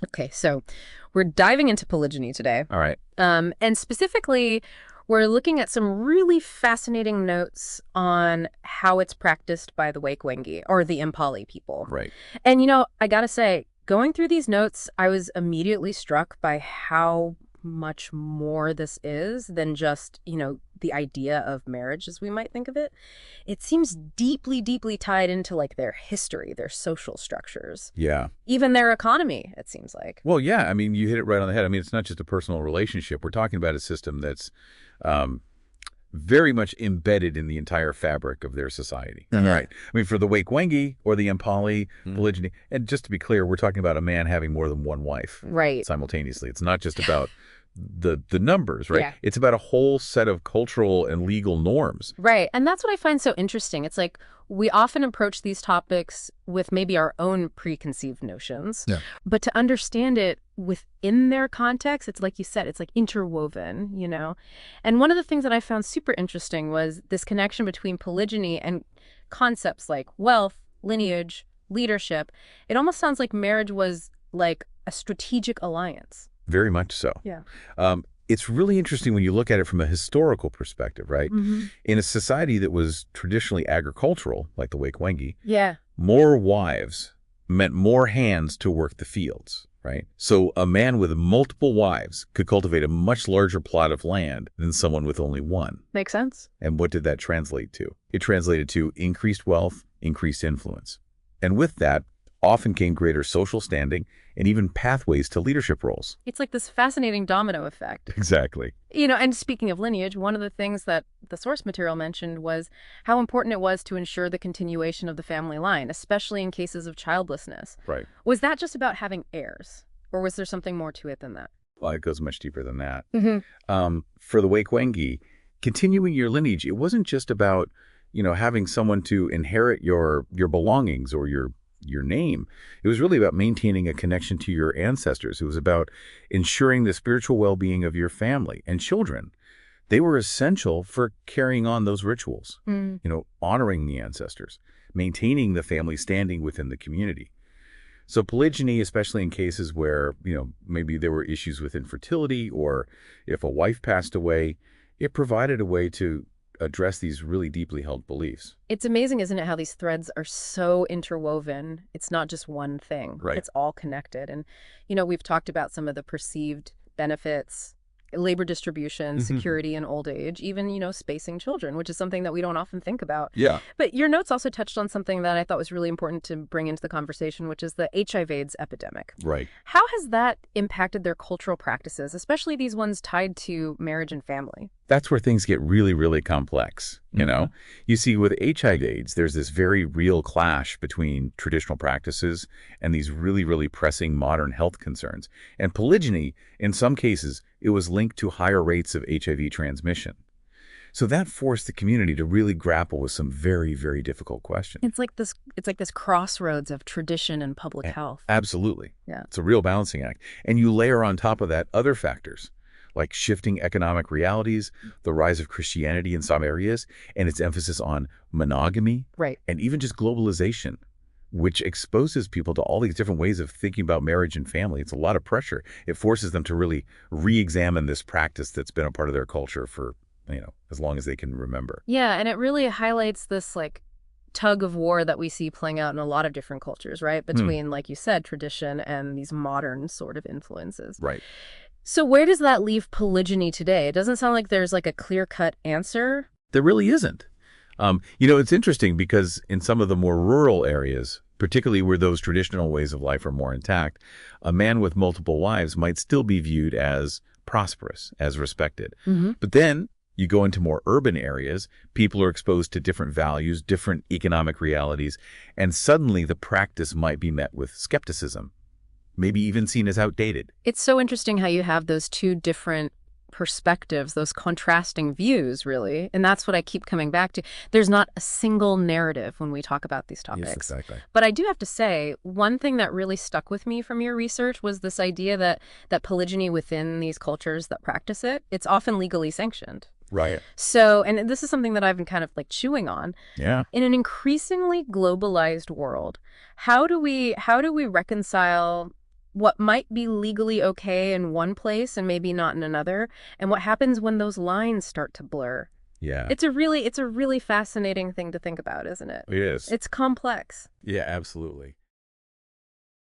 Okay, so we're diving into polygyny today. All right. And specifically, we're looking at some really fascinating notes on how it's practiced by the Waikwengi, or the Impali people. Right. And, I gotta say, going through these notes, I was immediately struck by how much more this is than just, the idea of marriage as we might think of it. It seems deeply, deeply tied into like their history, their social structures, Yeah. even their economy, it seems like. Well, yeah. I mean, you hit it right on the head. I mean, it's not just a personal relationship. We're talking about a system that's um, very much embedded in the entire fabric of their society. Mhm. Right. I mean, for the Waikwengi or the Impali polygyny, and just to be clear, we're talking about a man having more than one wife Right. simultaneously. It's not just about the numbers, right? Yeah. It's about a whole set of cultural and legal norms. Right. And that's what I find so interesting. It's like we often approach these topics with maybe our own preconceived notions, Yeah. but to understand it within their context, it's like you said, it's like interwoven. And one of the things that I found super interesting was this connection between polygyny and concepts like wealth, lineage, leadership. It almost sounds like marriage was like a strategic alliance. Very much so. Yeah. It's really interesting when you look at it from a historical perspective, right? Mm-hmm. In a society that was traditionally agricultural, like the Waikwengi, Yeah. more wives meant more hands to work the fields, right? So a man with multiple wives could cultivate a much larger plot of land than someone with only one. Makes sense. And what did that translate to? It translated to increased wealth, increased influence. And with that, often came greater social standing and even pathways to leadership roles. It's like this fascinating domino effect. Exactly. And speaking of lineage, one of the things that the source material mentioned was how important it was to ensure the continuation of the family line, especially in cases of childlessness. Right. Was that just about having heirs, or was there something more to it than that? Well, it goes much deeper than that. Mm-hmm. For the Waikwengi, continuing your lineage, it wasn't just about, having someone to inherit your belongings or your name. It was really about maintaining a connection to your ancestors. It was about ensuring the spiritual well-being of your family and children. They were essential for carrying on those rituals, honoring the ancestors, maintaining the family standing within the community. So polygyny, especially in cases where, maybe there were issues with infertility or if a wife passed away, it provided a way to address these really deeply held beliefs. It's amazing, isn't it, how these threads are so interwoven. It's not just one thing. Right. It's all connected. And, we've talked about some of the perceived benefits, labor distribution, security in old age, even, spacing children, which is something that we don't often think about. Yeah. But your notes also touched on something that I thought was really important to bring into the conversation, which is the HIV/AIDS epidemic. Right. How has that impacted their cultural practices, especially these ones tied to marriage and family? That's where things get really, really complex, You see, with HIV/AIDS, there's this very real clash between traditional practices and these really, really pressing modern health concerns. And polygyny, in some cases, it was linked to higher rates of HIV transmission. So that forced the community to really grapple with some very, very difficult questions. It's like this crossroads of tradition and public health. Absolutely. Yeah. It's a real balancing act. And you layer on top of that other factors, like shifting economic realities, the rise of Christianity in some areas, and its emphasis on monogamy, Right. and even just globalization, which exposes people to all these different ways of thinking about marriage and family. It's a lot of pressure. It forces them to really re-examine this practice that's been a part of their culture for, as long as they can remember. Yeah, and it really highlights this like tug of war that we see playing out in a lot of different cultures, right? Between, like you said, tradition and these modern sort of influences. Right. So where does that leave polygyny today? It doesn't sound like there's like a clear-cut answer. There really isn't. It's interesting because in some of the more rural areas, particularly where those traditional ways of life are more intact, a man with multiple wives might still be viewed as prosperous, as respected. But then you go into more urban areas, people are exposed to different values, different economic realities, and suddenly the practice might be met with skepticism, maybe even seen as outdated. It's so interesting how you have those two different perspectives, those contrasting views, really. And that's what I keep coming back to. There's not a single narrative when we talk about these topics. Yes, exactly. But I do have to say, one thing that really stuck with me from your research was this idea that polygyny within these cultures that practice it, it's often legally sanctioned. Right. So, and this is something that I've been kind of like chewing on. Yeah. In an increasingly globalized world, how do we reconcile what might be legally okay in one place and maybe not in another, and what happens when those lines start to blur. Yeah, It's a really fascinating thing to think about, isn't it? it is. It's complex. Yeah, absolutely.